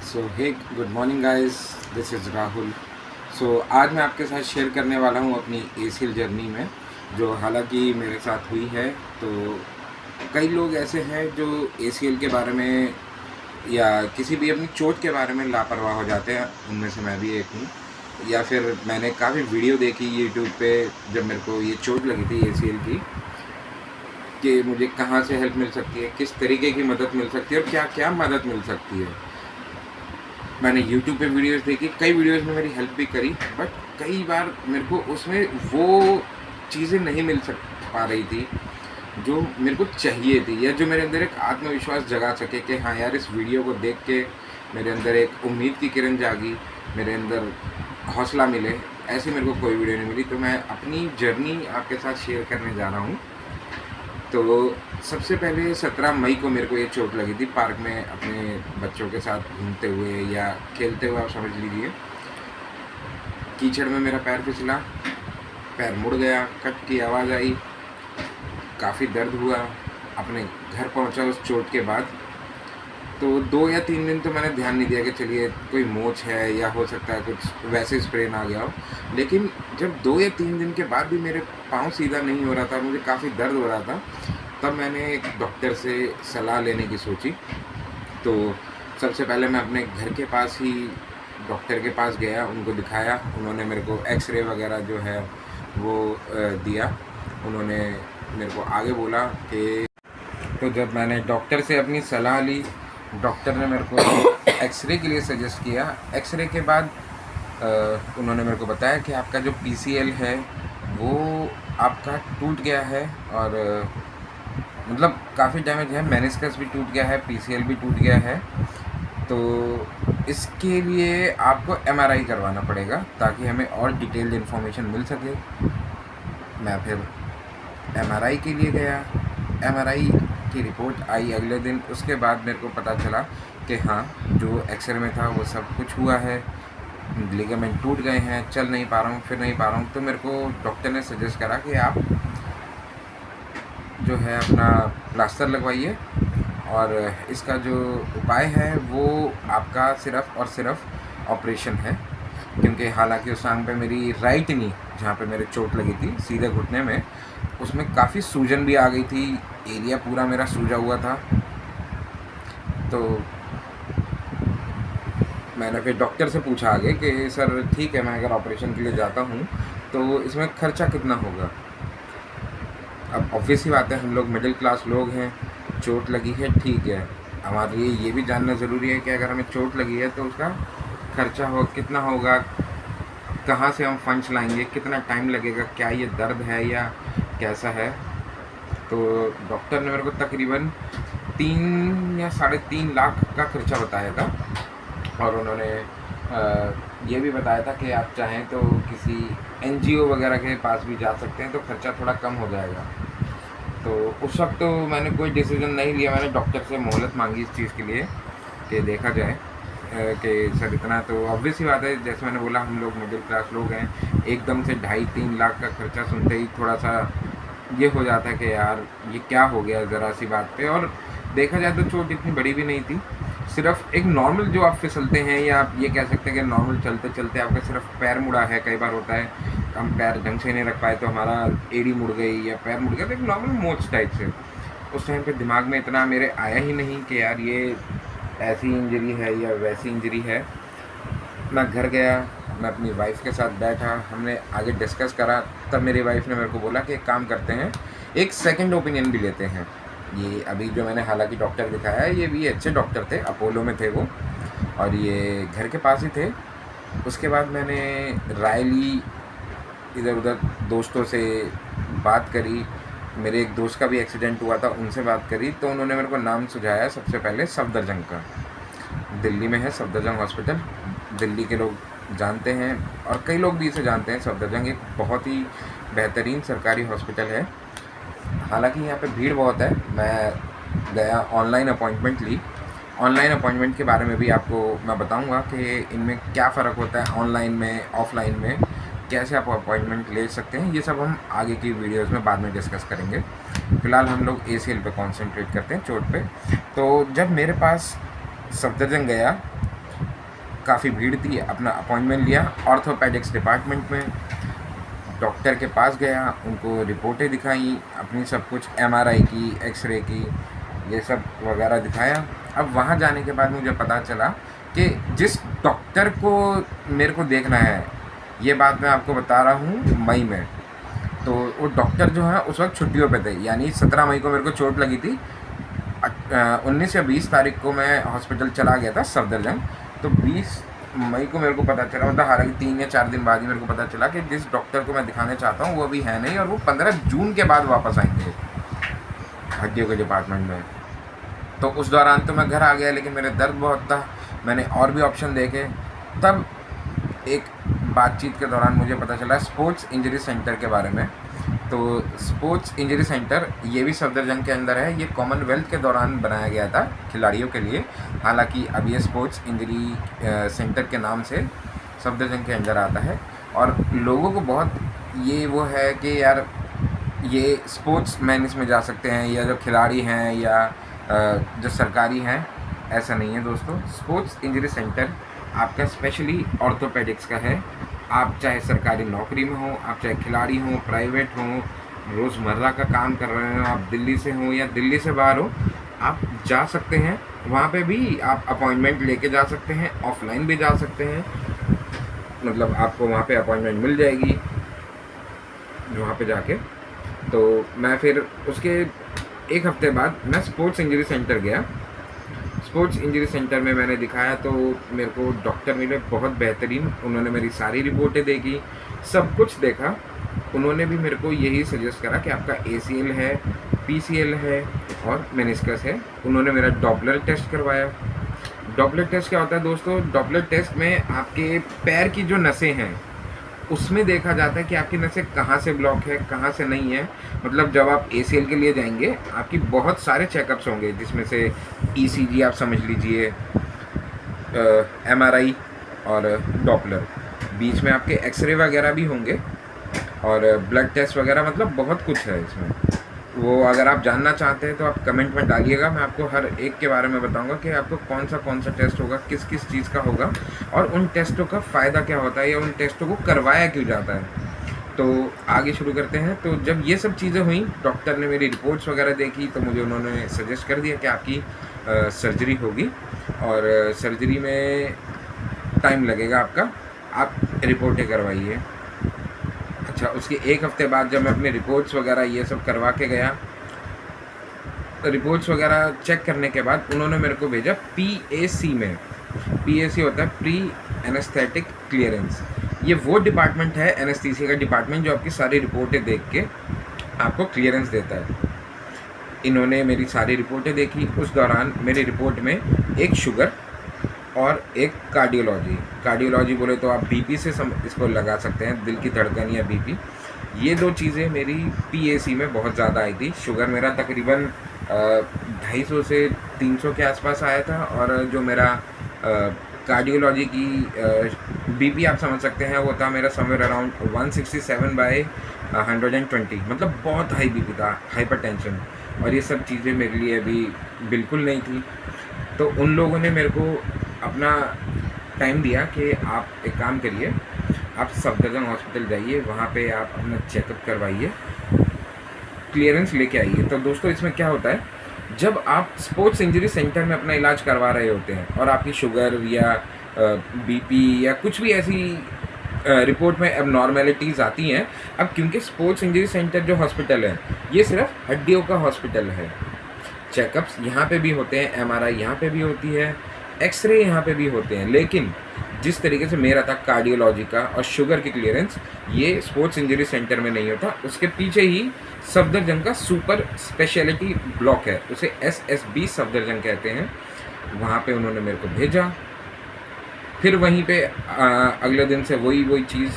So hey good morning guys, this is Rahul. आज मैं आपके साथ शेयर करने वाला हूँ अपनी एसीएल जर्नी में, जो हालांकि मेरे साथ हुई है। तो कई लोग ऐसे हैं जो एसीएल के बारे में या किसी भी अपनी चोट के बारे में लापरवाह हो जाते हैं, उनमें से मैं भी एक हूँ। या फिर मैंने काफ़ी वीडियो देखी यूट्यूब पे जब मेरे को ये चोट लगी थी एसीएल की, कि मुझे कहाँ से हेल्प मिल सकती है, किस तरीके की मदद मिल सकती है और क्या क्या मदद मिल सकती है। मैंने यूट्यूब पे वीडियोस देखी, कई वीडियोस में मेरी हेल्प भी करी, बट कई बार मेरे को उसमें वो चीज़ें नहीं मिल सक पा रही थी जो मेरे को चाहिए थी, या जो मेरे अंदर एक आत्मविश्वास जगा सके कि हाँ यार, इस वीडियो को देख के मेरे अंदर एक उम्मीद की किरण जागी, मेरे अंदर हौसला मिले। ऐसी मेरे को कोई वीडियो नहीं मिली, तो मैं अपनी जर्नी आपके साथ शेयर करने जा रहा हूँ। तो सबसे पहले 17 मई को मेरे को ये चोट लगी थी पार्क में अपने बच्चों के साथ घूमते हुए या खेलते हुए, आप समझ लीजिए। कीचड़ में मेरा पैर फिसला, पैर मुड़ गया, कट की आवाज़ आई, काफ़ी दर्द हुआ। अपने घर पहुंचा उस चोट के बाद। तो 2 या 3 दिन तो मैंने ध्यान नहीं दिया कि चलिए कोई मोच है या हो सकता है कुछ वैसे स्प्रेन आ गया हो। लेकिन जब 2 या 3 दिन के बाद भी मेरे पाँव सीधा नहीं हो रहा था, मुझे काफ़ी दर्द हो रहा था, तब मैंने एक डॉक्टर से सलाह लेने की सोची। तो सबसे पहले मैं अपने घर के पास ही डॉक्टर के पास गया, उनको दिखाया। उन्होंने मेरे को एक्सरे वगैरह जो है वो दिया। उन्होंने मेरे को आगे बोला कि, तो जब मैंने डॉक्टर से अपनी सलाह ली, डॉक्टर ने मेरे को एक्सरे के लिए सजेस्ट किया। एक्सरे के बाद उन्होंने मेरे को बताया कि आपका जो पीसीएल है वो आपका टूट गया है, और मतलब काफ़ी डैमेज है। मेनिस्कस भी टूट गया है, पीसीएल भी टूट गया है। तो इसके लिए आपको एमआरआई करवाना पड़ेगा ताकि हमें और डिटेल्ड इन्फॉर्मेशन मिल सके। मैं फिर एमआरआई के लिए गया। एमआरआई की रिपोर्ट आई अगले दिन। उसके बाद मेरे को पता चला कि हाँ, जो एक्सरे में था वो सब कुछ हुआ है, लिगामेंट टूट गए हैं, चल नहीं पा रहा हूँ, फिर नहीं पा रहा हूँ। तो मेरे को डॉक्टर ने सजेस्ट करा कि आप जो है अपना प्लास्टर लगवाइए, और इसका जो उपाय है वो आपका सिर्फ़ और सिर्फ ऑपरेशन है। क्योंकि हालांकि उस टाइम पे मेरी राइट नी, जहाँ पे मेरे चोट लगी थी सीधे घुटने में, उसमें काफ़ी सूजन भी आ गई थी, एरिया पूरा मेरा सूजा हुआ था। तो मैंने फिर डॉक्टर से पूछा आगे कि सर ठीक है, मैं अगर ऑपरेशन के लिए जाता हूँ तो इसमें खर्चा कितना होगा। अब ऑब्वियस ही बात है, हम लोग मिडिल क्लास लोग हैं, चोट लगी है, ठीक है। हमारे लिए ये भी जानना ज़रूरी है कि अगर हमें चोट लगी है तो उसका खर्चा हो कितना होगा, कहाँ से हम फंड्स लाएंगे, कितना टाइम लगेगा, क्या ये दर्द है या कैसा है। तो डॉक्टर ने मेरे को तकरीबन 3 या 3.5 लाख का खर्चा बताया था, और उन्होंने ये भी बताया था कि आप चाहें तो किसी एनजीओ वगैरह के पास भी जा सकते हैं, तो खर्चा थोड़ा कम हो जाएगा। तो उस वक्त तो मैंने कोई डिसीज़न नहीं लिया, मैंने डॉक्टर से मोहलत मांगी इस चीज़ के लिए कि देखा जाए कि सर इतना। तो ऑब्वियस ही बात है, जैसे मैंने बोला, हम लोग मिडिल क्लास लोग हैं, एकदम से 2.5-3 लाख का खर्चा सुनते ही थोड़ा सा ये हो जाता है कि यार ये क्या हो गया ज़रा सी बात पे। और देखा जाए तो चोट इतनी बड़ी भी नहीं थी, सिर्फ एक नॉर्मल जो आप फिसलते हैं, या आप ये कह सकते हैं कि नॉर्मल चलते चलते आपका सिर्फ पैर मुड़ा है। कई बार होता है हम पैर ढंग से नहीं रख पाए तो हमारा एड़ी मुड़ गई या पैर मुड़ गया, तो एक नॉर्मल मोच टाइप से। उस टाइम पे दिमाग में इतना मेरे आया ही नहीं कि यार ये ऐसी इंजरी है या वैसी इंजरी है। मैं घर गया, मैं अपनी वाइफ के साथ बैठा, हमने आगे डिस्कस करा। तब मेरी वाइफ ने मेरे को बोला कि एक काम करते हैं, एक सेकंड ओपिनियन भी लेते हैं। ये अभी जो मैंने हालांकि डॉक्टर दिखाया है, ये भी अच्छे डॉक्टर थे, अपोलो में थे वो, और ये घर के पास ही थे। उसके बाद मैंने राय ली, इधर उधर दोस्तों से बात करी। मेरे एक दोस्त का भी एक्सीडेंट हुआ था, उनसे बात करी। तो उन्होंने मेरे को नाम सुझाया सबसे पहले सफदरजंग का। दिल्ली में है सफदरजंग हॉस्पिटल, दिल्ली के लोग जानते हैं और कई लोग भी इसे जानते हैं। सफदरजंग एक बहुत ही बेहतरीन सरकारी हॉस्पिटल है। हालांकि यहाँ पे भीड़ बहुत है। मैं गया, ऑनलाइन अपॉइंटमेंट ली। ऑनलाइन अपॉइंटमेंट के बारे में भी आपको मैं बताऊंगा कि इनमें क्या फ़र्क होता है, ऑनलाइन में ऑफ़लाइन में कैसे आप अपॉइंटमेंट ले सकते हैं। ये सब हम आगे की वीडियोस में बाद में डिस्कस करेंगे। फ़िलहाल हम लोग एसीएल पे कॉन्सेंट्रेट करते हैं, चोट पे। तो जब मेरे पास सफदरजंग गया काफ़ी भीड़ थी, अपना अपॉइंटमेंट लिया ऑर्थोपेडिक्स डिपार्टमेंट में। डॉक्टर के पास गया, उनको रिपोर्टें दिखाई अपनी, सब कुछ एमआरआई की, एक्सरे की, ये सब वगैरह दिखाया। अब वहाँ जाने के बाद मुझे पता चला कि जिस डॉक्टर को मेरे को देखना है, ये बात मैं आपको बता रहा हूँ मई में, तो वो डॉक्टर जो है उस वक्त छुट्टियों पे थे, यानी 17 मई को मेरे को चोट लगी थी। 19 या 20 तारीख को मैं हॉस्पिटल चला गया था सफदरजंग, तो 20 मई को मेरे को पता चला, मतलब हालांकि 3 या 4 दिन बाद ही मेरे को पता चला कि जिस डॉक्टर को मैं दिखाने चाहता हूँ वो अभी है नहीं, और वो 15 जून के बाद वापस आएंगे हड्डियों के डिपार्टमेंट में। तो उस दौरान तो मैं घर आ गया, लेकिन मेरे दर्द बहुत था, मैंने और भी ऑप्शन देखे। तब एक बातचीत के दौरान मुझे पता चला स्पोर्ट्स इंजरी सेंटर के बारे में। तो स्पोर्ट्स इंजरी सेंटर ये भी सफदरजंग के अंदर है, ये कॉमनवेल्थ के दौरान बनाया गया था खिलाड़ियों के लिए। हालांकि अब ये स्पोर्ट्स इंजरी सेंटर के नाम से सफदरजंग के अंदर आता है, और लोगों को बहुत ये वो है कि यार ये स्पोर्ट्स मैन इसमें जा सकते हैं, या जो खिलाड़ी हैं या जो सरकारी हैं, ऐसा नहीं है दोस्तों। स्पोर्ट्स इंजरी सेंटर आपका स्पेशली ऑर्थोपेडिक्स का है। आप चाहे सरकारी नौकरी में हो, आप चाहे खिलाड़ी हो, प्राइवेट हो, रोज़मर्रा का काम कर रहे हो, आप दिल्ली से हो या दिल्ली से बाहर हो, आप जा सकते हैं। वहाँ पे भी आप अपॉइंटमेंट लेके जा सकते हैं, ऑफलाइन भी जा सकते हैं, मतलब आपको वहाँ पे अपॉइंटमेंट मिल जाएगी वहाँ पे जाके। तो मैं फिर उसके एक हफ्ते बाद मैं स्पोर्ट्स इंजरी सेंटर गया। स्पोर्ट्स इंजरी सेंटर में मैंने दिखाया तो मेरे को डॉक्टर मिले बहुत बेहतरीन। उन्होंने मेरी सारी रिपोर्टें देखी, सब कुछ देखा। उन्होंने भी मेरे को यही सजेस्ट करा कि आपका ACL है, PCL है और मेनिस्कस है। उन्होंने मेरा डॉपलर टेस्ट करवाया। डॉपलर टेस्ट क्या होता है दोस्तों? डॉपलर टेस्ट में आपके पैर की जो नसें हैं उसमें देखा जाता है कि आपकी नसें कहाँ से ब्लॉक है, कहाँ से नहीं है। मतलब जब आप ACL के लिए जाएंगे आपकी बहुत सारे चेकअप्स होंगे, जिसमें से ECG आप समझ लीजिए, MRI और डॉपलर, बीच में आपके एक्सरे वगैरह भी होंगे और ब्लड टेस्ट वगैरह, मतलब बहुत कुछ है इसमें। वो अगर आप जानना चाहते हैं तो आप कमेंट में डालिएगा, मैं आपको हर एक के बारे में बताऊंगा कि आपको कौन सा टेस्ट होगा, किस किस चीज़ का होगा, और उन टेस्टों का फ़ायदा क्या होता है या उन टेस्टों को करवाया क्यों जाता है। तो आगे शुरू करते हैं। तो जब ये सब चीज़ें हुई, डॉक्टर ने मेरी रिपोर्ट्स वगैरह देखी, तो मुझे उन्होंने सजेस्ट कर दिया कि आपकी सर्जरी होगी, और सर्जरी में टाइम लगेगा आपका, आप रिपोर्टें करवाइए। अच्छा, उसके एक हफ़्ते बाद जब मैं अपनी रिपोर्ट्स वगैरह ये सब करवा के गया, रिपोर्ट्स वगैरह चेक करने के बाद उन्होंने मेरे को भेजा PAC में। PAC होता है प्री एनेस्थेटिक क्लियरेंस। ये वो डिपार्टमेंट है, एनेस्थीसिया का डिपार्टमेंट, जो आपकी सारी रिपोर्टें देख के आपको क्लियरेंस देता है। इन्होंने मेरी सारी रिपोर्टें देखी। उस दौरान मेरी रिपोर्ट में एक शुगर और एक कार्डियोलॉजी बोले तो आप BP से इसको लगा सकते हैं, दिल की धड़कन या BP। ये दो चीज़ें मेरी PAC में बहुत ज़्यादा आई थी। शुगर मेरा तकरीबन 250 से 300 के आसपास आया था, और जो मेरा कार्डियोलॉजी की BP आप समझ सकते हैं, वो था मेरा समवेयर अराउंड 167/120, मतलब बहुत हाई BP था, हाइपरटेंशन। और ये सब चीज़ें मेरे लिए अभी बिल्कुल नहीं थी। तो उन लोगों ने मेरे को अपना टाइम दिया कि आप एक काम करिए, आप सफदरजंग हॉस्पिटल जाइए, वहाँ पे आप अपना चेकअप करवाइए, क्लियरेंस लेके आइए। तो दोस्तों इसमें क्या होता है, जब आप स्पोर्ट्स इंजरी सेंटर में अपना इलाज करवा रहे होते हैं और आपकी शुगर या BP या कुछ भी ऐसी रिपोर्ट में एबनॉर्मेलिटीज़ आती हैं, अब क्योंकि स्पोर्ट्स इंजरी सेंटर जो हॉस्पिटल है ये सिर्फ हड्डियों का हॉस्पिटल है, चेकअप्स यहाँ पे भी होते हैं, MRI यहाँ पे भी होती है, एक्सरे यहाँ पे भी होते हैं, लेकिन जिस तरीके से मेरा था कार्डियोलॉजी का और शुगर की क्लियरेंस, ये स्पोर्ट्स इंजरी सेंटर में नहीं होता। उसके पीछे ही सफदरजंग का सुपर स्पेशलिटी ब्लॉक है, उसे SSB सफदरजंग कहते हैं। वहाँ पे उन्होंने मेरे को भेजा। फिर वहीं पे अगले दिन से वही चीज़,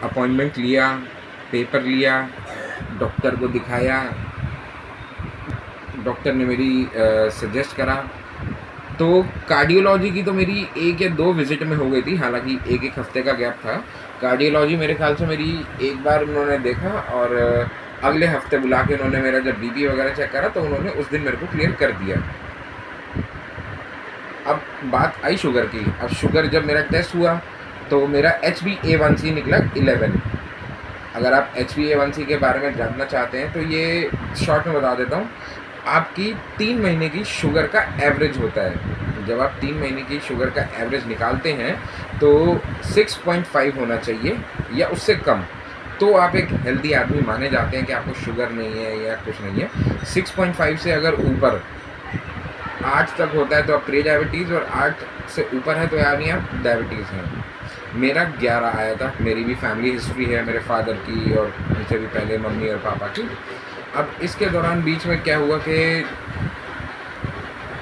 अपॉइंटमेंट लिया, पेपर लिया, डॉक्टर को दिखाया, डॉक्टर ने मेरी सजेस्ट करा। तो कार्डियोलॉजी की तो मेरी 1 या 2 विजिट में हो गई थी, हालांकि 1 हफ्ते का गैप था। कार्डियोलॉजी मेरे ख्याल से मेरी एक बार उन्होंने देखा, और अगले हफ्ते बुला के उन्होंने मेरा जब BP वगैरह चेक करा तो उन्होंने उस दिन मेरे को क्लियर कर दिया। अब बात आई शुगर की। अब शुगर जब मेरा टेस्ट हुआ तो मेरा HbA1c निकला 11। अगर आप HbA1c के बारे में जानना चाहते हैं तो ये शॉर्ट में बता देता हूँ। आपकी 3 महीने की शुगर का एवरेज होता है। जब आप 3 महीने की शुगर का एवरेज निकालते हैं तो 6.5 होना चाहिए या उससे कम, तो आप एक हेल्दी आदमी माने जाते हैं कि आपको शुगर नहीं है या कुछ नहीं है। 6.5 से अगर ऊपर 8 तक होता है तो आप प्री डायबिटीज़, और 8 से ऊपर है तो यानी आप डायबिटीज़ हैं। मेरा 11 आया था। मेरी भी फैमिली हिस्ट्री है, मेरे फादर की और उनसे भी पहले मम्मी और पापा की। अब इसके दौरान बीच में क्या हुआ कि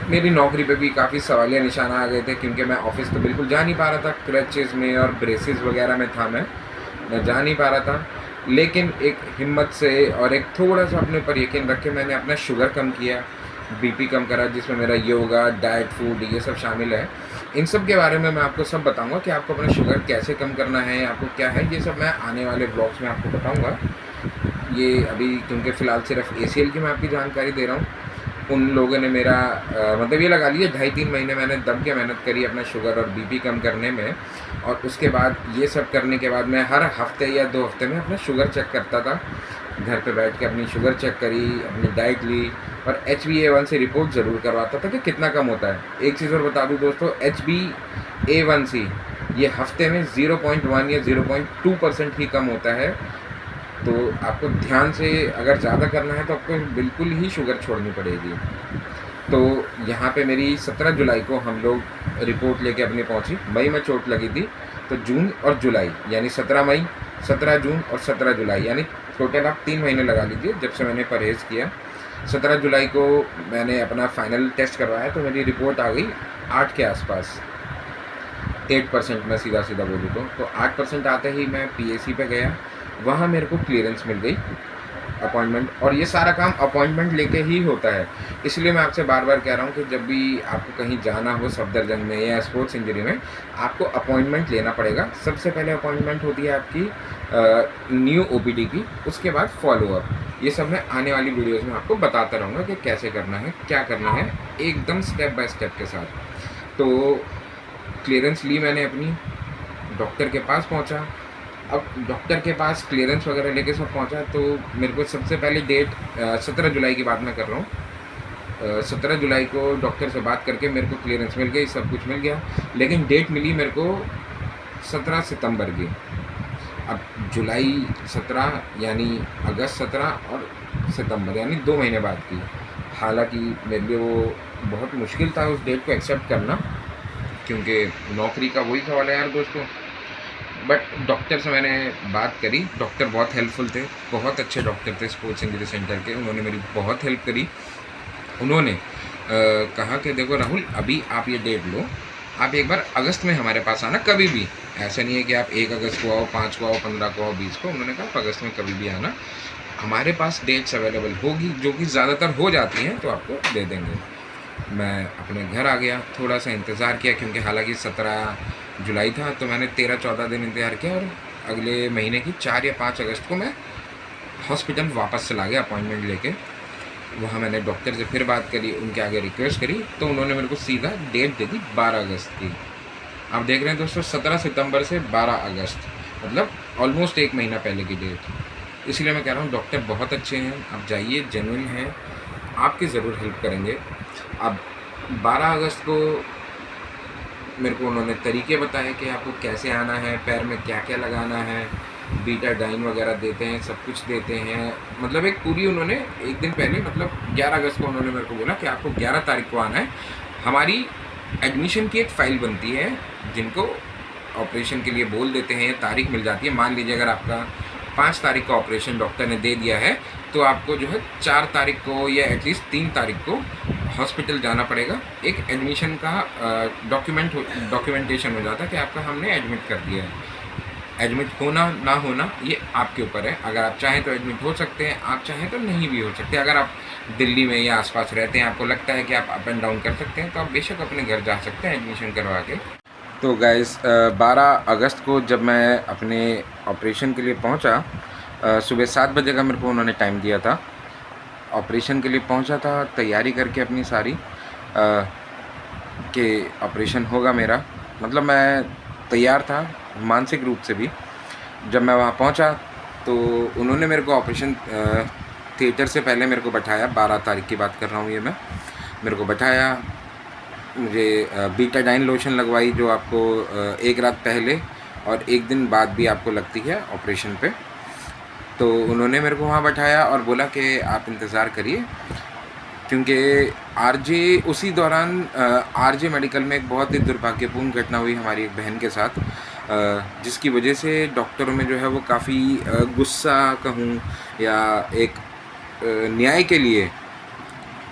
मेरी नौकरी पे भी काफ़ी सवालिया निशान आ गए थे, क्योंकि मैं ऑफिस तो बिल्कुल जा नहीं पा रहा था। क्रचेज़ में और ब्रेसेस वगैरह में था, मैं जा नहीं पा रहा था। लेकिन एक हिम्मत से और एक थोड़ा सा अपने ऊपर यकीन रख के मैंने अपना शुगर कम किया, बीपी कम करा, जिसमें मेरा योगा, डाइट, फूड ये सब शामिल है। इन सब के बारे में मैं आपको सब बताऊंगा कि आपको अपना शुगर कैसे कम करना है, आपको क्या है, ये सब मैं आने वाले ब्लॉग्स में आपको बताऊंगा। ये अभी क्योंकि फ़िलहाल सिर्फ ACL की मैं आपकी जानकारी दे रहा हूँ। उन लोगों ने मेरा मतलब ये लगा लीजिए 2.5-3 महीने मैंने दब के मेहनत करी अपना शुगर और बीपी कम करने में, और उसके बाद ये सब करने के बाद मैं हर हफ्ते या 2 हफ्ते में अपना शुगर चेक करता था। घर पे बैठ के अपनी शुगर चेक करी, अपनी डाइट ली, और HbA1c रिपोर्ट ज़रूर करवाता था कि कितना कम होता है। एक चीज़ और बता दूँ दोस्तों, HbA1c ये हफ्ते में 0.1 या 0.2% ही कम होता है। तो आपको ध्यान से अगर ज़्यादा करना है तो आपको बिल्कुल ही शुगर छोड़नी पड़ेगी। तो यहाँ पे मेरी 17 जुलाई को हम लोग रिपोर्ट लेके अपनी पहुँची। मई में चोट लगी थी, तो जून और जुलाई यानी 17 मई, 17 जून और 17 जुलाई यानी टोटल आप 3 महीने लगा लीजिए जब से मैंने परहेज़ किया। 17 जुलाई को मैंने अपना फाइनल टेस्ट करवाया तो मेरी रिपोर्ट आ गई 8 के आसपास, 8% मैं सीधा बोलूँ तो 8% आते ही मैं PAC पे गया। वहाँ मेरे को क्लियरेंस मिल गई, अपॉइंटमेंट, और ये सारा काम अपॉइंटमेंट लेके ही होता है। इसलिए मैं आपसे बार बार कह रहा हूँ कि जब भी आपको कहीं जाना हो सफदरजंग में या स्पोर्ट्स इंजरी में, आपको अपॉइंटमेंट लेना पड़ेगा। सबसे पहले अपॉइंटमेंट होती है आपकी न्यू OPD की, उसके बाद फॉलोअप। ये सब मैं आने वाली वीडियोज़ में आपको बताता रहूँगा कि कैसे करना है, क्या करना है, एकदम स्टेप बाय स्टेप के साथ। तो क्लियरेंस ली मैंने अपनी, डॉक्टर के पास पहुँचा। अब डॉक्टर के पास क्लियरेंस वगैरह लेके सब पहुंचा तो मेरे को सबसे पहले डेट 17 जुलाई की बात मैं कर रहा हूँ। 17 जुलाई को डॉक्टर से बात करके मेरे को क्लियरेंस मिल गई, सब कुछ मिल गया। लेकिन डेट मिली मेरे को 17 सितंबर की। अब जुलाई 17 यानी अगस्त 17 और सितंबर यानी 2 महीने बाद की। हालांकि मेरे लिए वो बहुत मुश्किल था उस डेट को एक्सेप्ट करना, क्योंकि नौकरी का वही सवाल है यार दोस्तों। बट डॉक्टर से मैंने बात करी, डॉक्टर बहुत हेल्पफुल थे, बहुत अच्छे डॉक्टर थे स्पोर्ट्स इंजरी सेंटर के। उन्होंने मेरी बहुत हेल्प करी। उन्होंने कहा कि देखो राहुल, अभी आप ये डेट लो, आप एक बार अगस्त में हमारे पास आना कभी भी। ऐसा नहीं है कि आप 1 अगस्त को आओ, 5 को आओ, 15 को आओ, 20 को। उन्होंने कहा आप अगस्त में कभी भी आना, हमारे पास डेट्स अवेलेबल होगी, जो कि ज़्यादातर हो जाती हैं, तो आपको दे देंगे। मैं अपने घर आ गया, थोड़ा सा इंतज़ार किया, क्योंकि हालांकि 17 जुलाई था, तो मैंने 13-14 दिन इंतज़ार किया, और अगले महीने की 4 या 5 अगस्त को मैं हॉस्पिटल वापस चला गया अपॉइंटमेंट लेके। वहाँ मैंने डॉक्टर से फिर बात करी, उनके आगे रिक्वेस्ट करी, तो उन्होंने मेरे को सीधा डेट दे दी 12 अगस्त की। आप देख रहे हैं दोस्तों, 17 सितंबर से 12 अगस्त, मतलब ऑलमोस्ट 1 महीना पहले की डेट। इसलिए मैं कह रहा हूँ डॉक्टर बहुत अच्छे हैं, आप जाइए, जेन्युइन हैं, आपकी ज़रूर हेल्प करेंगे। अब 12 अगस्त को मेरे को उन्होंने तरीके बताए कि आपको कैसे आना है, पैर में क्या क्या लगाना है, बीटाडाइन वगैरह देते हैं, सब कुछ देते हैं। मतलब एक पूरी उन्होंने एक दिन पहले, मतलब 11 अगस्त को उन्होंने मेरे को बोला कि आपको 11 तारीख को आना है। हमारी एडमिशन की एक फ़ाइल बनती है, जिनको ऑपरेशन के लिए बोल देते हैं, तारीख मिल जाती है। मान लीजिए अगर आपका 5 तारीख का ऑपरेशन डॉक्टर ने दे दिया है, तो आपको जो है 4 तारीख को या एटलीस्ट 3 तारीख को हॉस्पिटल जाना पड़ेगा। एक एडमिशन का डॉक्यूमेंटेशन हो जाता है कि आपका हमने एडमिट कर दिया है। एडमिट होना ना होना ये आपके ऊपर है। अगर आप चाहें तो एडमिट हो सकते हैं, आप चाहें तो नहीं भी हो सकते। अगर आप दिल्ली में या आसपास रहते हैं, आपको लगता है कि आप अप एंड डाउन कर सकते हैं, तो आप बेशक अपने घर जा सकते हैं एडमिशन करवा के। तो गाइस 12 अगस्त को जब मैं अपने ऑपरेशन के लिए पहुंचा, सुबह 7 बजे का मेरे को उन्होंने टाइम दिया था। ऑपरेशन के लिए पहुंचा था, तैयारी करके अपनी सारी कि ऑपरेशन होगा मेरा, मतलब मैं तैयार था मानसिक रूप से भी। जब मैं वहाँ पहुँचा तो उन्होंने मेरे को ऑपरेशन थिएटर से पहले मेरे को बैठाया, 12 तारीख की बात कर रहा हूँ ये मैं। मेरे को बैठाया, मुझे बीटाडाइन लोशन लगवाई जो आपको एक रात पहले और एक दिन बाद भी आपको लगती है ऑपरेशन पे। तो उन्होंने मेरे को वहाँ बैठाया और बोला कि आप इंतज़ार करिए, क्योंकि आरजे उसी दौरान आरजे मेडिकल में एक बहुत ही दुर्भाग्यपूर्ण घटना हुई हमारी एक बहन के साथ, जिसकी वजह से डॉक्टरों में जो है वो काफ़ी गुस्सा कहूँ या एक न्याय के लिए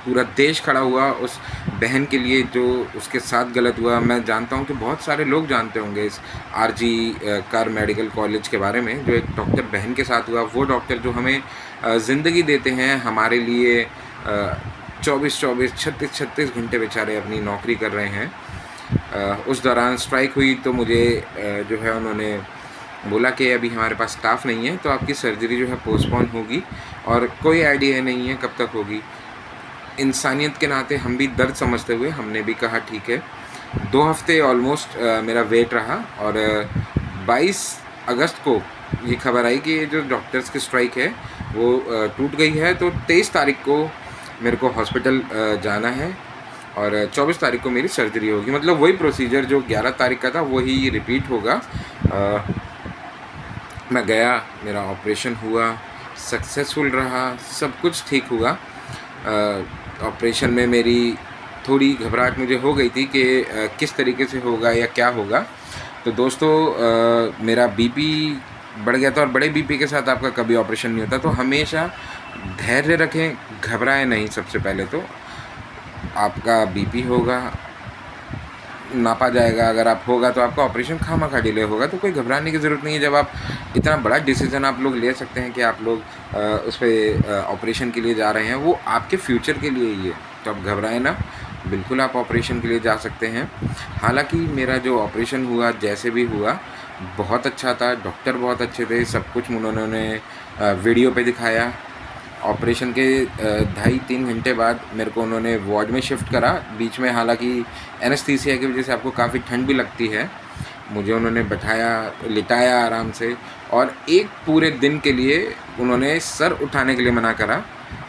पूरा देश खड़ा हुआ उस बहन के लिए जो उसके साथ गलत हुआ। मैं जानता हूँ कि बहुत सारे लोग जानते होंगे इस आरजी कार मेडिकल कॉलेज के बारे में, जो एक डॉक्टर बहन के साथ हुआ। वो डॉक्टर जो हमें ज़िंदगी देते हैं, हमारे लिए 24-24, 36-36 घंटे बेचारे अपनी नौकरी कर रहे हैं। उस दौरान स्ट्राइक हुई तो मुझे जो है उन्होंने बोला कि अभी हमारे पास स्टाफ नहीं है, तो आपकी सर्जरी जो है पोस्टपोन होगी और कोई आइडिया नहीं है कब तक होगी। इंसानियत के नाते हम भी दर्द समझते हुए हमने भी कहा ठीक है। 2 हफ्ते ऑलमोस्ट मेरा वेट रहा और 22 अगस्त को ये खबर आई कि ये जो डॉक्टर्स की स्ट्राइक है वो टूट गई है। तो 23 तारीख को मेरे को हॉस्पिटल जाना है और 24 तारीख को मेरी सर्जरी होगी। मतलब वही प्रोसीजर जो 11 तारीख का था वही रिपीट होगा। मैं गया, मेरा ऑपरेशन हुआ, सक्सेसफुल रहा, सब कुछ ठीक हुआ। ऑपरेशन में मेरी थोड़ी घबराहट मुझे हो गई थी कि किस तरीके से होगा या क्या होगा। तो दोस्तों मेरा बीपी बढ़ गया था और बड़े बीपी के साथ आपका कभी ऑपरेशन नहीं होता। तो हमेशा धैर्य रखें, घबराएं नहीं। सबसे पहले तो आपका बीपी होगा, नापा जाएगा, अगर आप होगा तो आपका ऑपरेशन खामखा डिले होगा, तो कोई घबराने की ज़रूरत नहीं है। जब आप इतना बड़ा डिसीज़न आप लोग ले सकते हैं कि आप लोग उस पर ऑपरेशन के लिए जा रहे हैं, वो आपके फ्यूचर के लिए ही है, तो आप घबराएं ना, बिल्कुल आप ऑपरेशन के लिए जा सकते हैं। हालांकि मेरा जो ऑपरेशन हुआ जैसे भी हुआ बहुत अच्छा था, डॉक्टर बहुत अच्छे थे, सब कुछ उन्होंने वीडियो पे दिखाया। ऑपरेशन के 2.5-3 घंटे बाद मेरे को उन्होंने वार्ड में शिफ्ट करा। बीच में हालांकि एनेस्थीसिया की वजह से आपको काफ़ी ठंड भी लगती है। मुझे उन्होंने बैठाया, लिटाया आराम से और एक पूरे दिन के लिए उन्होंने सर उठाने के लिए मना करा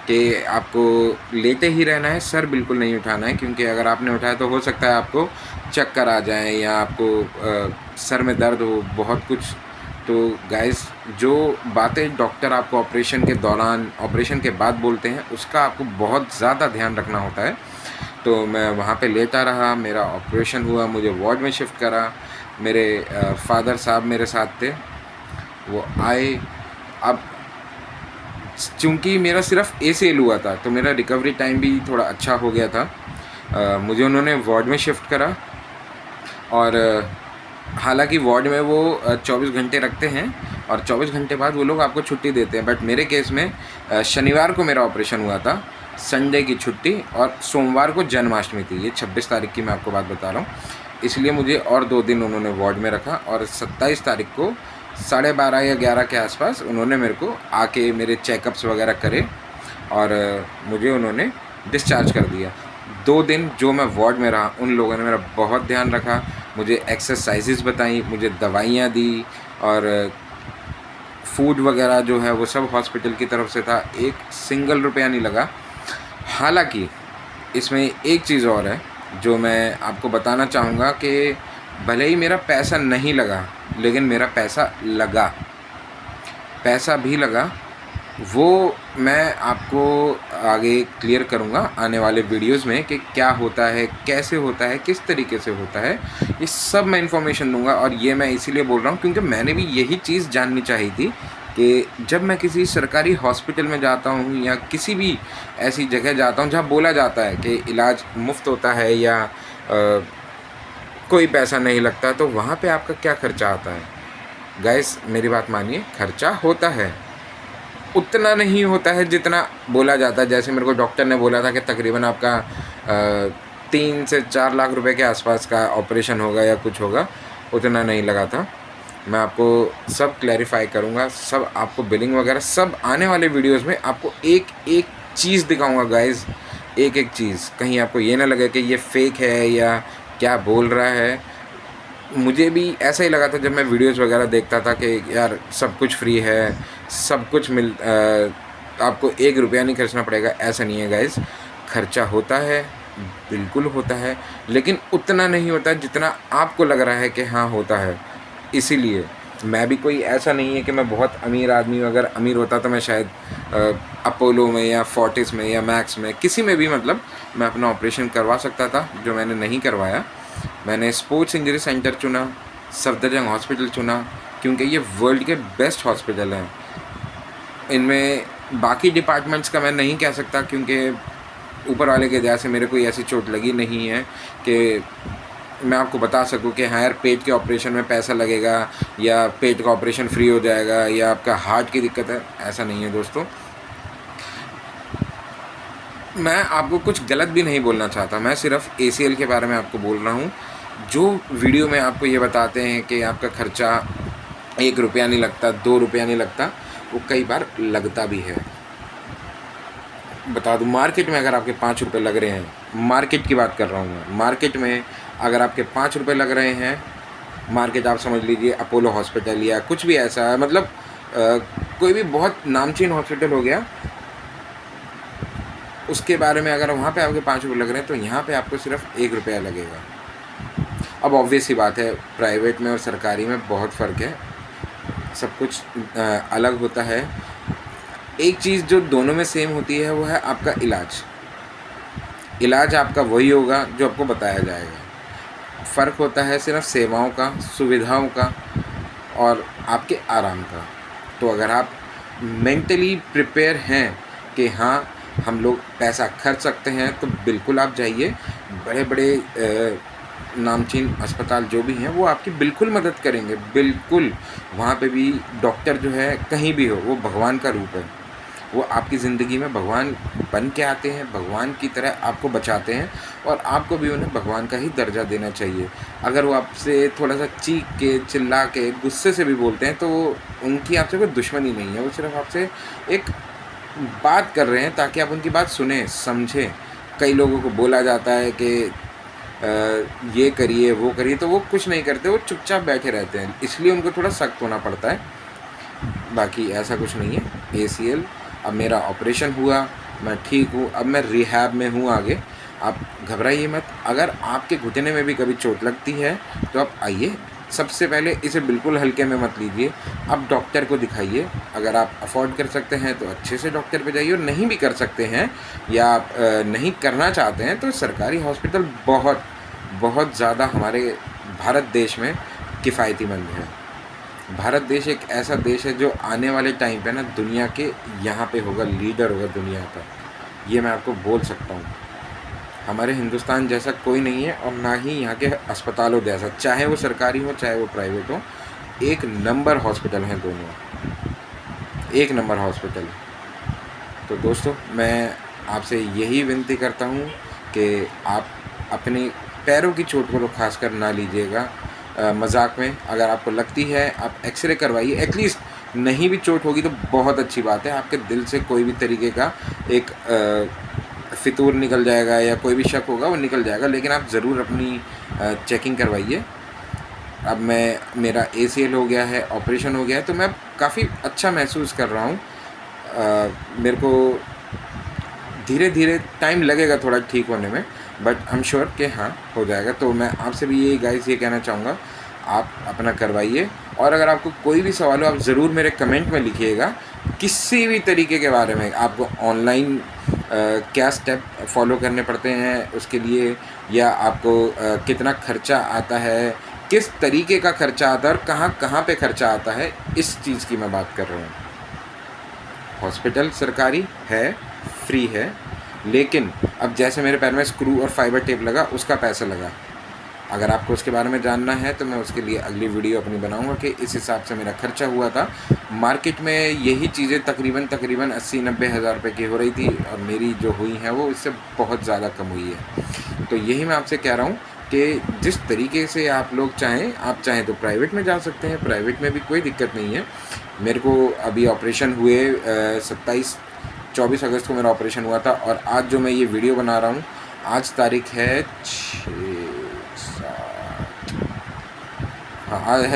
कि आपको लेटे ही रहना है, सर बिल्कुल नहीं उठाना है, क्योंकि अगर आपने उठाया तो हो सकता है आपको चक्कर आ जाए या आपको सर में दर्द हो, बहुत कुछ। तो गाइस, जो बातें डॉक्टर आपको ऑपरेशन के दौरान, ऑपरेशन के बाद बोलते हैं, उसका आपको बहुत ज़्यादा ध्यान रखना होता है। तो मैं वहाँ पे लेटा रहा, मेरा ऑपरेशन हुआ, मुझे वार्ड में शिफ्ट करा। मेरे फादर साहब मेरे साथ थे, वो आए। अब चूँकि मेरा सिर्फ ACL हुआ था तो मेरा रिकवरी टाइम भी थोड़ा अच्छा हो गया था। मुझे उन्होंने वार्ड में शिफ्ट करा और हालांकि वार्ड में वो 24 घंटे रखते हैं और 24 घंटे बाद वो लोग आपको छुट्टी देते हैं। बट मेरे केस में शनिवार को मेरा ऑपरेशन हुआ था, संडे की छुट्टी, और सोमवार को जन्माष्टमी थी। ये 26 तारीख की मैं आपको बात बता रहा हूँ, इसलिए मुझे और 2 दिन उन्होंने वार्ड में रखा। और 27 तारीख को 12:30 या 11 के आसपास उन्होंने मेरे को आके मेरे चेकअप्स वगैरह करे और मुझे उन्होंने डिस्चार्ज कर दिया। 2 दिन जो मैं वार्ड में रहा, उन लोगों ने मेरा बहुत ध्यान रखा, मुझे एक्सरसाइजेज़ बताई, मुझे दवाइयाँ दी और फूड वगैरह जो है वो सब हॉस्पिटल की तरफ से था। एक सिंगल रुपया नहीं लगा। हालांकि इसमें एक चीज़ और है जो मैं आपको बताना चाहूँगा कि भले ही मेरा पैसा नहीं लगा, लेकिन मेरा पैसा लगा, पैसा भी लगा। वो मैं आपको आगे क्लियर करूँगा आने वाले वीडियोस में कि क्या होता है, कैसे होता है, किस तरीके से होता है, ये सब मैं इन्फॉर्मेशन दूंगा। और ये मैं इसीलिए बोल रहा हूँ क्योंकि मैंने भी यही चीज़ जाननी चाहिए थी कि जब मैं किसी सरकारी हॉस्पिटल में जाता हूँ या किसी भी ऐसी जगह जाता हूँ जहाँ बोला जाता है कि इलाज मुफ्त होता है या कोई पैसा नहीं लगता, तो वहाँ पे आपका क्या खर्चा आता है। गाइस, मेरी बात मानिए, खर्चा होता है, उतना नहीं होता है जितना बोला जाता है। जैसे मेरे को डॉक्टर ने बोला था कि तकरीबन आपका 3 से 4 लाख रुपए के आसपास का ऑपरेशन होगा या कुछ होगा, उतना नहीं लगा था। मैं आपको सब क्लैरिफाई करूँगा, सब आपको बिलिंग वगैरह सब आने वाले वीडियोस में आपको एक एक चीज़ दिखाऊंगा गाइस, एक एक चीज़, कहीं आपको ये ना लगे कि ये फेक है या क्या बोल रहा है। मुझे भी ऐसा ही लगा था जब मैं वीडियोज़ वगैरह देखता था कि यार सब कुछ फ्री है, सब कुछ आपको एक रुपया नहीं खर्चना पड़ेगा। ऐसा नहीं है गाइज़, खर्चा होता है, बिल्कुल होता है, लेकिन उतना नहीं होता जितना आपको लग रहा है कि हाँ होता है। इसीलिए मैं भी कोई ऐसा नहीं है कि मैं बहुत अमीर आदमी हूँ। अगर अमीर होता तो मैं शायद अपोलो में या फोर्टिस में या मैक्स में किसी में भी मतलब मैं अपना ऑपरेशन करवा सकता था, जो मैंने नहीं करवाया। मैंने स्पोर्ट्स इंजरी सेंटर चुना, सफदरजंग हॉस्पिटल चुना, क्योंकि ये वर्ल्ड के बेस्ट हॉस्पिटल हैं। इनमें बाकी डिपार्टमेंट्स का मैं नहीं कह सकता, क्योंकि ऊपर वाले के दया से मेरे कोई ऐसी चोट लगी नहीं है कि मैं आपको बता सकूं कि हाँ यार पेट के ऑपरेशन में पैसा लगेगा या पेट का ऑपरेशन फ्री हो जाएगा या आपका हार्ट की दिक्कत है। ऐसा नहीं है दोस्तों। मैं आपको कुछ गलत भी नहीं बोलना चाहता, मैं सिर्फ ACL के बारे में आपको बोल रहा हूँ। जो वीडियो में आपको ये बताते हैं कि आपका खर्चा 1 रुपया नहीं लगता, 2 रुपया नहीं लगता, वो कई बार लगता भी है। बता दूँ, मार्केट में अगर आपके 5 रुपये लग रहे हैं, मार्केट की बात कर रहा हूँ मैं, मार्केट में अगर आपके 5 रुपये लग रहे हैं, मार्केट आप समझ लीजिए अपोलो हॉस्पिटल या कुछ भी ऐसा है, मतलब कोई भी बहुत नामचीन हॉस्पिटल हो गया, उसके बारे में अगर वहाँ पे आपके 5 रुपये लग रहे हैं तो यहाँ पे आपको सिर्फ 1 रुपया लगेगा। अब ऑब्वियस ही बात है, प्राइवेट में और सरकारी में बहुत फ़र्क है, सब कुछ अलग होता है। एक चीज़ जो दोनों में सेम होती है वो है आपका इलाज। इलाज आपका वही होगा जो आपको बताया जाएगा। फ़र्क होता है सिर्फ सेवाओं का, सुविधाओं का और आपके आराम का। तो अगर आप मेंटली प्रिपेयर हैं कि हाँ हम लोग पैसा खर्च सकते हैं, तो बिल्कुल आप जाइए। बड़े बड़े नामचीन अस्पताल जो भी हैं वो आपकी बिल्कुल मदद करेंगे, बिल्कुल। वहाँ पे भी डॉक्टर जो है कहीं भी हो, वो भगवान का रूप है। वो आपकी ज़िंदगी में भगवान बन के आते हैं, भगवान की तरह आपको बचाते हैं, और आपको भी उन्हें भगवान का ही दर्जा देना चाहिए। अगर वो आपसे थोड़ा सा चीख के, चिल्ला के, गुस्से से भी बोलते हैं तो उनकी आपसे कोई दुश्मनी नहीं है, वो सिर्फ आपसे एक बात कर रहे हैं ताकि आप उनकी बात सुने, समझें। कई लोगों को बोला जाता है कि ये करिए, वो करिए, तो वो कुछ नहीं करते, वो चुपचाप बैठे रहते हैं, इसलिए उनको थोड़ा सख्त होना पड़ता है। बाकी ऐसा कुछ नहीं है। ACL, अब मेरा ऑपरेशन हुआ, मैं ठीक हूँ, अब मैं रिहैब में हूँ आगे। आप घबराइए मत। अगर आपके घुटने में भी कभी चोट लगती है तो आप आइए। सबसे पहले इसे बिल्कुल हल्के में मत लीजिए, आप डॉक्टर को दिखाइए। अगर आप अफोर्ड कर सकते हैं तो अच्छे से डॉक्टर पे जाइए, और नहीं भी कर सकते हैं या आप नहीं करना चाहते हैं तो सरकारी हॉस्पिटल बहुत बहुत ज़्यादा हमारे भारत देश में किफ़ायतीमंद है। भारत देश एक ऐसा देश है जो आने वाले टाइम पे ना दुनिया के यहाँ पे होगा, लीडर होगा दुनिया का, ये मैं आपको बोल सकता हूँ। हमारे हिंदुस्तान जैसा कोई नहीं है, और ना ही यहाँ के अस्पतालों जैसा, चाहे वो सरकारी हो चाहे वो प्राइवेट हो। एक नंबर हॉस्पिटल हैं दोनों, एक नंबर हॉस्पिटल। तो दोस्तों, मैं आपसे यही विनती करता हूँ कि आप अपने पैरों की चोट को तो खासकर ना लीजिएगा मजाक में। अगर आपको लगती है आप एक्सरे करवाइए, एटलीस्ट। नहीं भी चोट होगी तो बहुत अच्छी बात है, आपके दिल से कोई भी तरीके का एक फितूर निकल जाएगा या कोई भी शक होगा वो निकल जाएगा, लेकिन आप ज़रूर अपनी चेकिंग करवाइए। अब मेरा ACL हो गया है, ऑपरेशन हो गया है, तो मैं काफ़ी अच्छा महसूस कर रहा हूँ। मेरे को धीरे धीरे टाइम लगेगा थोड़ा ठीक होने में, बट आई एम श्योर कि हाँ हो जाएगा। तो मैं आपसे भी ये गाइस ये कहना चाहूँगा, आप अपना करवाइए। और अगर आपको कोई भी सवाल हो आप ज़रूर मेरे कमेंट में लिखिएगा, किसी भी तरीके के बारे में। आपको ऑनलाइन क्या स्टेप फॉलो करने पड़ते हैं उसके लिए, या आपको कितना खर्चा आता है, किस तरीके का खर्चा आता है और कहाँ कहाँ पे खर्चा आता है, इस चीज़ की मैं बात कर रहा हूँ। हॉस्पिटल सरकारी है, फ्री है, लेकिन अब जैसे मेरे पैर में स्क्रू और फाइबर टेप लगा, उसका पैसा लगा। अगर आपको उसके बारे में जानना है तो मैं उसके लिए अगली वीडियो अपनी बनाऊंगा कि इस हिसाब से मेरा खर्चा हुआ था। मार्केट में यही चीज़ें तकरीबन 80-90 हज़ार रुपये की हो रही थी, और मेरी जो हुई है वो इससे बहुत ज़्यादा कम हुई है। तो यही मैं आपसे कह रहा हूँ कि जिस तरीके से आप लोग चाहें, आप चाहें तो प्राइवेट में जा सकते हैं, प्राइवेट में भी कोई दिक्कत नहीं है। मेरे को अभी ऑपरेशन हुए 27 24 अगस्त को मेरा ऑपरेशन हुआ था। और आज जो मैं ये वीडियो बना रहा हूँ, आज तारीख है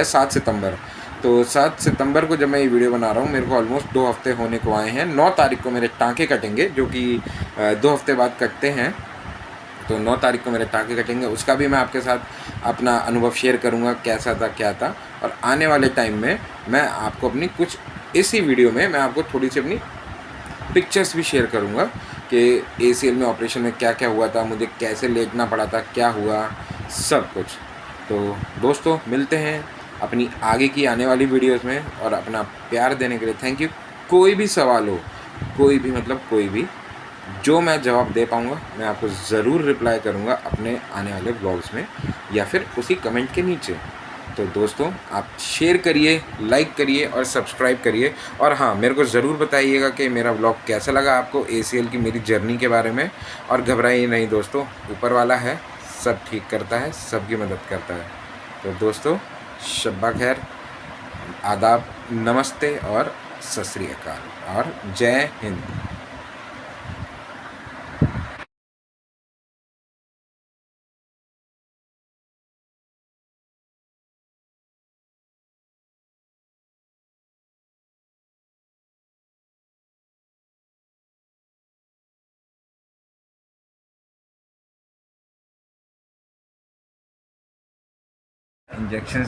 7 सितंबर। तो 7 सितंबर को जब मैं ये वीडियो बना रहा हूँ, मेरे को ऑलमोस्ट 2 हफ्ते होने को आए हैं। 9 तारीख को मेरे टाँके कटेंगे, जो कि 2 हफ्ते बाद कटते हैं। तो 9 तारीख को मेरे टाँके कटेंगे, उसका भी मैं आपके साथ अपना अनुभव शेयर करूँगा, कैसा था क्या था। और आने वाले टाइम में मैं आपको अपनी कुछ इसी वीडियो में मैं आपको थोड़ी सी अपनी पिक्चर्स भी शेयर करूँगा कि ACL में ऑपरेशन में क्या क्या हुआ था, मुझे कैसे लेटना पड़ा था, क्या हुआ, सब कुछ। तो दोस्तों मिलते हैं अपनी आगे की आने वाली वीडियोस में, और अपना प्यार देने के लिए थैंक यू। कोई भी सवाल हो, कोई भी मतलब कोई भी, जो मैं जवाब दे पाऊँगा मैं आपको ज़रूर रिप्लाई करूँगा अपने आने वाले ब्लॉग्स में, या फिर उसी कमेंट के नीचे। तो दोस्तों आप शेयर करिए, लाइक करिए और सब्सक्राइब करिए। और हाँ, मेरे को ज़रूर बताइएगा कि मेरा ब्लॉग कैसा लगा आपको, ACL की मेरी जर्नी के बारे में। और घबराइए नहीं दोस्तों, ऊपर वाला है, सब ठीक करता है, सबकी मदद करता है। तो दोस्तों शब्बा खैर, आदाब, नमस्ते और सत श्री अकाल और जय हिंद। इंजेक्शन